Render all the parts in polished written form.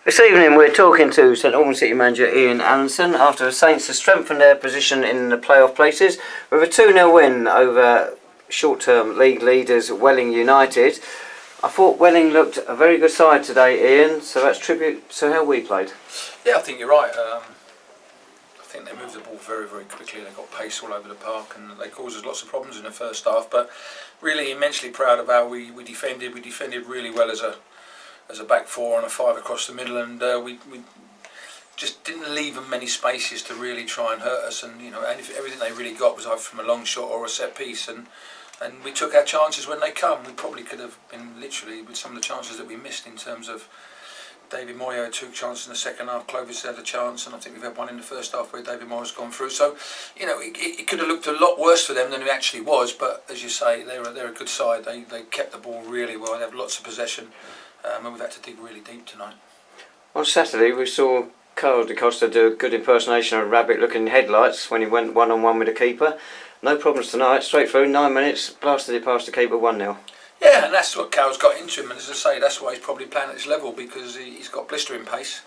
This evening we're talking to St Albans City manager Ian Allinson after the Saints have strengthened their position in the playoff places with a 2-0 win over short-term league leaders Welling United. I thought Welling looked a very good side today, Ian, so that's tribute to how we played. Yeah, I think you're right. I think they moved the ball very, very quickly. They got pace all over the park and they caused us lots of problems in the first half, but really immensely proud of how we defended. We defended really well as a back four and a five across the middle, and we just didn't leave them many spaces to really try and hurt us. And everything they really got was either from a long shot or a set piece, and we took our chances when they come. We probably could have been literally with some of the chances that we missed in terms of David Moyo had 2 chances in the second half, Clovis had a chance, and I think we've had one in the first half where David Moyo's gone through. So, it could have looked a lot worse for them than it actually was, but as you say, they're a good side. They kept the ball really well, they have lots of possession, and we've had to dig really deep tonight. On Saturday we saw Carl de Costa do a good impersonation of a rabbit looking headlights when he went one-on-one with the keeper. No problems tonight, straight through, 9 minutes, blasted it past the keeper 1-0. Yeah, and that's what Carl's got into him, and as I say, that's why he's probably playing at this level, because he's got blistering pace,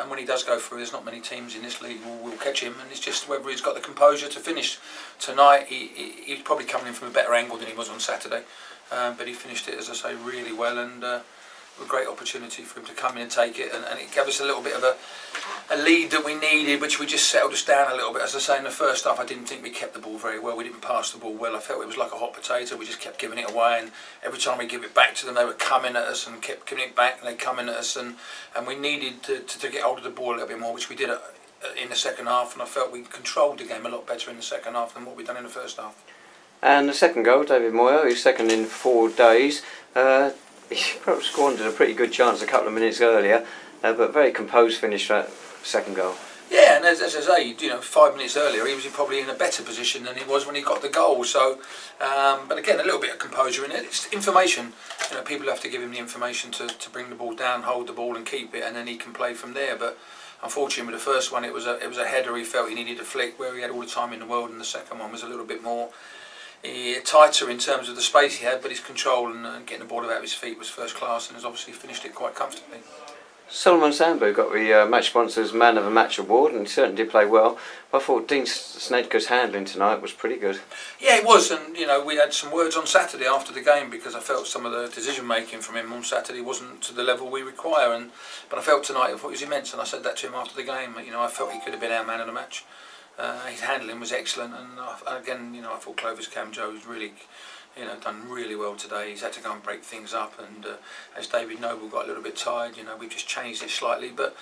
and when he does go through, there's not many teams in this league will catch him, and it's just whether he's got the composure to finish. Tonight he's probably coming in from a better angle than he was on Saturday, but he finished it, as I say, really well, and a great opportunity for him to come in and take it, and it gave us a little bit of a lead that we needed, which we just settled us down a little bit. As I say, in the first half I didn't think we kept the ball very well. We didn't pass the ball well. I felt it was like a hot potato. We just kept giving it away, and every time we give it back to them they were coming at us and kept giving it back, and they coming at us, and we needed to get hold of the ball a little bit more, which we did in the second half, and I felt we controlled the game a lot better in the second half than what we'd done in the first half. And the second goal, David Moyo, his second in 4 days. He probably squandered a pretty good chance a couple of minutes earlier, but very composed finish for that second goal. Yeah, and as I say, 5 minutes earlier he was probably in a better position than he was when he got the goal. So, but again, a little bit of composure in it. It's information. People have to give him the information to bring the ball down, hold the ball, and keep it, and then he can play from there. But unfortunately, with the first one, it was a header. He felt he needed a flick where he had all the time in the world, and the second one was a little bit more tighter in terms of the space he had, but his control and getting the ball out of his feet was first class, and has obviously finished it quite comfortably. Solomon Sambu got the match sponsor's Man of the Match award, and he certainly did play well. But I thought Dean Snedker's handling tonight was pretty good. Yeah, it was, and we had some words on Saturday after the game, because I felt some of the decision making from him on Saturday wasn't to the level we require, but I felt tonight I thought it was immense, and I said that to him after the game. I felt he could have been our man of the match. His handling was excellent, and again, I thought Clovis Camjo's really, done really well today. He's had to go and break things up, and as David Noble got a little bit tired, we've just changed it slightly. But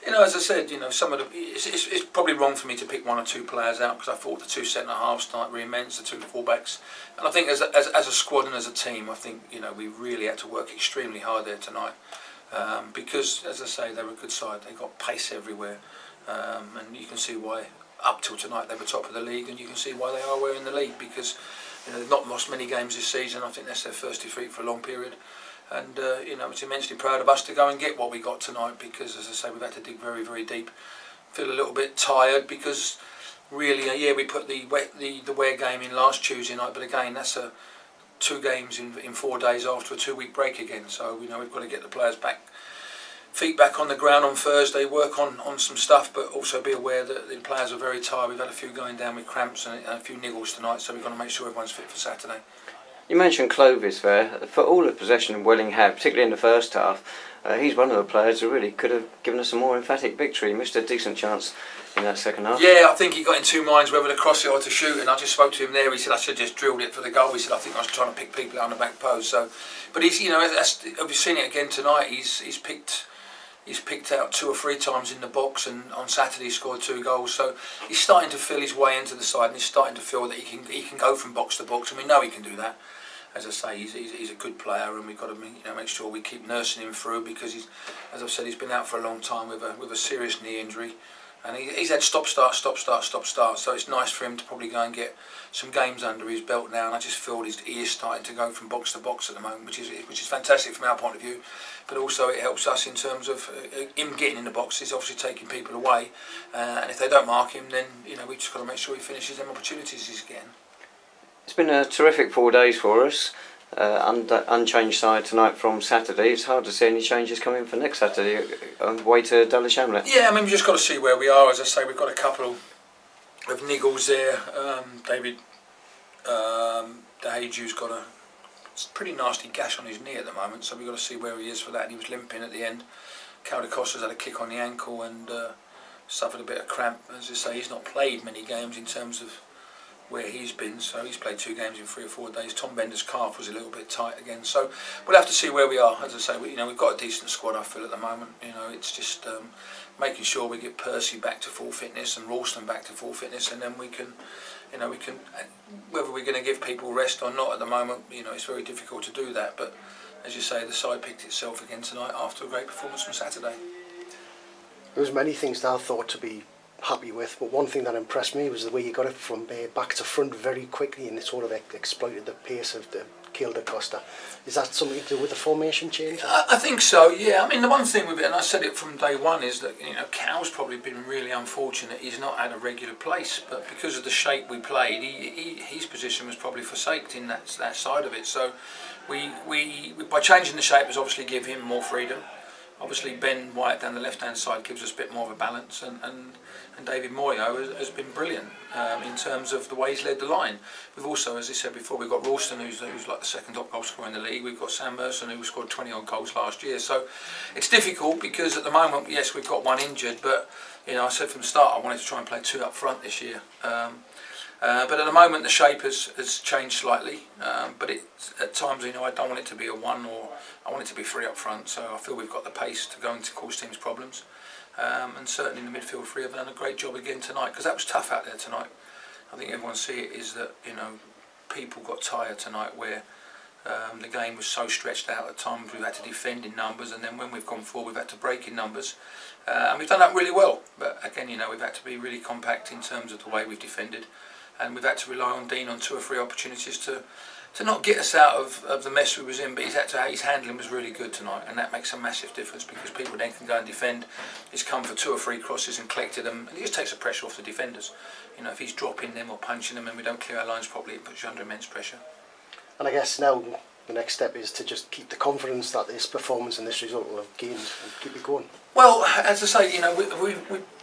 as I said, some of the it's probably wrong for me to pick 1 or 2 players out, because I thought the 2 centre halves tonight were immense, the 2 fullbacks, and I think as a squad and as a team, I think we really had to work extremely hard there tonight, because as I say, they're a good side. They got pace everywhere, and you can see why. Up till tonight they were top of the league, and you can see why they are where in the league, because they've not lost many games this season. I think that's their first defeat for a long period, and it's immensely proud of us to go and get what we got tonight, because as I say, we've had to dig very, very deep. Feel a little bit tired, because really we put the Ware game in last Tuesday night, but again that's 2 games in 4 days after a 2-week break again, so we've got to get the players feet back on the ground on Thursday, work on some stuff, but also be aware that the players are very tired. We've had a few going down with cramps and a few niggles tonight, so we've got to make sure everyone's fit for Saturday. You mentioned Clovis there. For all the possession Welling had, particularly in the first half, he's one of the players who really could have given us a more emphatic victory. He missed a decent chance in that second half. Yeah, I think he got in 2 minds whether to cross it or to shoot, and I just spoke to him there. He said I should have just drilled it for the goal. He said I think I was trying to pick people out on the back post. So, but he's we've seen it again tonight. He's picked out 2 or 3 times in the box, and on Saturday he scored 2 goals. So he's starting to feel his way into the side, and he's starting to feel that he can go from box to box, and we know he can do that. As I say, he's a good player, and we've got to make sure we keep nursing him through, because as I've said, he's been out for a long time with a serious knee injury, and he's had stop start. So it's nice for him to probably go and get some games under his belt now, and I just feel he is starting to go from box to box at the moment, which is fantastic from our point of view. But also it helps us in terms of him getting in the box. He's obviously taking people away, and if they don't mark him, then we've just got to make sure he finishes them opportunities he's getting. It's been a terrific 4 days for us. unchanged side tonight from Saturday. It's hard to see any changes coming for next Saturday on the way to Dulwich Hamlet. Yeah, I mean, we've just got to see where we are. As I say, we've got a couple of niggles there. David Dahaju's got a pretty nasty gash on his knee at the moment, so we've got to see where he is for that. He was limping at the end. Caldecosta's had a kick on the ankle and suffered a bit of cramp. As I say, he's not played many games in terms of where he's been, so he's played 2 games in 3 or 4 days. Tom Bender's calf was a little bit tight again, so we'll have to see where we are. As I say, we've got a decent squad, I feel, at the moment. It's just making sure we get Percy back to full fitness and Ralston back to full fitness, and then we can, whether we're going to give people rest or not at the moment, it's very difficult to do that. But as you say, the side picked itself again tonight after a great performance from Saturday. There was many things that I thought to be happy with, but one thing that impressed me was the way you got it from back to front very quickly, and it sort of exploited the pace of the Caldecosta. Is that something to do with the formation change? I think so, yeah. I mean, the one thing with it, and I said it from day one, is that Cal's probably been really unfortunate. He's not had a regular place, but because of the shape we played, his position was probably forsaken in that side of it. So we by changing the shape, has obviously give him more freedom. Obviously, Ben White down the left-hand side gives us a bit more of a balance, and David Moyo has been brilliant in terms of the way he's led the line. We've also, as I said before, we've got Ralston, who's like the 2nd top goal scorer in the league. We've got Sam Merson, who scored 20 odd goals last year. So it's difficult because at the moment, yes, we've got one injured, but I said from the start I wanted to try and play 2 up front this year. But at the moment the shape has changed slightly, but at times I don't want it to be a 1, or I want it to be 3 up front, so I feel we've got the pace to go into cause teams problems, and certainly in the midfield 3 have done a great job again tonight, because that was tough out there tonight. I think everyone see it is that people got tired tonight where the game was so stretched out at times. We've had to defend in numbers, and then when we've gone forward we've had to break in numbers, and we've done that really well, but again we've had to be really compact in terms of the way we've defended. And we've had to rely on Dean on 2 or 3 opportunities to not get us out of the mess we was in, but his handling was really good tonight, and that makes a massive difference, because people then can go and defend. He's come for 2 or 3 crosses and collected them, and it just takes the pressure off the defenders. If he's dropping them or punching them and we don't clear our lines properly, it puts you under immense pressure. And I guess now the next step is to just keep the confidence that this performance and this result will have gained and keep it going. Well, as I say,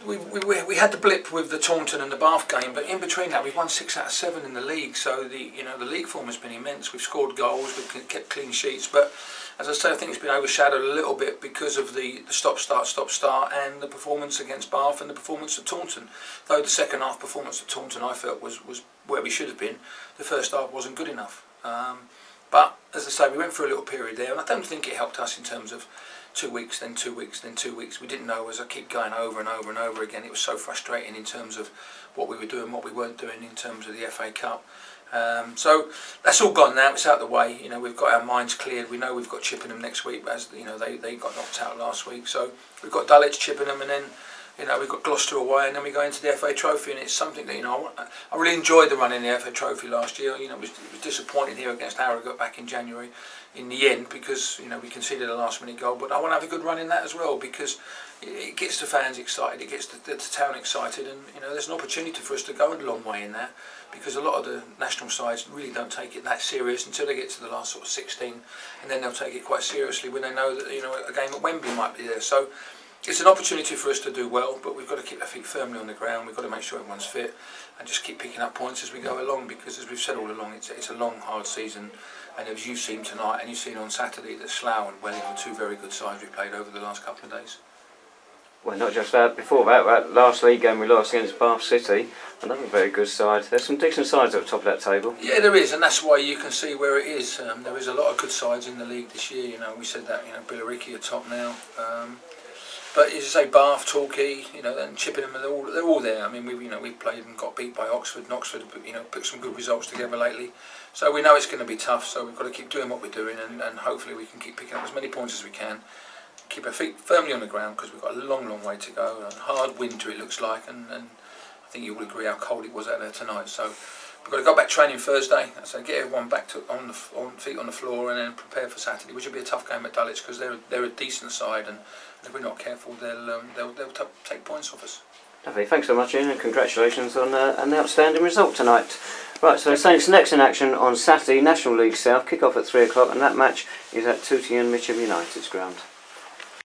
we had the blip with the Taunton and the Bath game, but in between that we've won 6 out of 7 in the league. So the league form has been immense. We've scored goals, we've kept clean sheets, but as I say, I think it's been overshadowed a little bit because of the stop-start, and the performance against Bath and the performance at Taunton. Though the second half performance at Taunton I felt was where we should have been, the first half wasn't good enough. But as I say, we went through a little period there, and I don't think it helped us in terms of 2 weeks, then 2 weeks, then 2 weeks. We didn't know, as I keep going over and over and over again, it was so frustrating in terms of what we were doing, what we weren't doing in terms of the FA Cup. So that's all gone now, it's out of the way. We've got our minds cleared. We know we've got Chippenham next week, as they got knocked out last week. So we've got Dulwich, Chippenham, and then we've got Gloucester away, and then we go into the FA Trophy, and it's something that I really enjoyed the run in the FA Trophy last year. It was disappointing here against Harrogate back in January in the end, because we conceded a last minute goal, but I want to have a good run in that as well, because it gets the fans excited, it gets the town excited, and there's an opportunity for us to go a long way in that, because a lot of the national sides really don't take it that serious until they get to the last sort of 16, and then they'll take it quite seriously when they know that a game at Wembley might be there. So it's an opportunity for us to do well, but we've got to keep our feet firmly on the ground. We've got to make sure everyone's fit and just keep picking up points as we go along, because as we've said all along, it's a long, hard season. And as you've seen tonight and you've seen on Saturday, that Slough and Welling were 2 very good sides we played over the last couple of days. Well, not just that. Before that last league game we lost against Bath City, another very good side. There's some decent sides at the top of that table. Yeah, there is, and that's why you can see where it is. There is a lot of good sides in the league this year. We said that. Billericay are top now. But as you say, Bath, Torquay, and Chippenham, they're all there. I mean, we've played and got beat by Oxford, and Oxford, put some good results together lately. So we know it's going to be tough. So we've got to keep doing what we're doing, and hopefully we can keep picking up as many points as we can. Keep our feet firmly on the ground, because we've got a long, long way to go. And hard winter it looks like, and I think you will agree how cold it was out there tonight. So we've got to go back training Thursday. So get everyone back on feet on the floor, and then prepare for Saturday, which will be a tough game at Dulwich, because they're a decent side, and if we're not careful, they'll take points off us. Lovely. Thanks so much, Ian, and congratulations on an outstanding result tonight. Right, so Saints next in action on Saturday, National League South, kick off at 3 o'clock, and that match is at Tooting and Mitcham United's ground.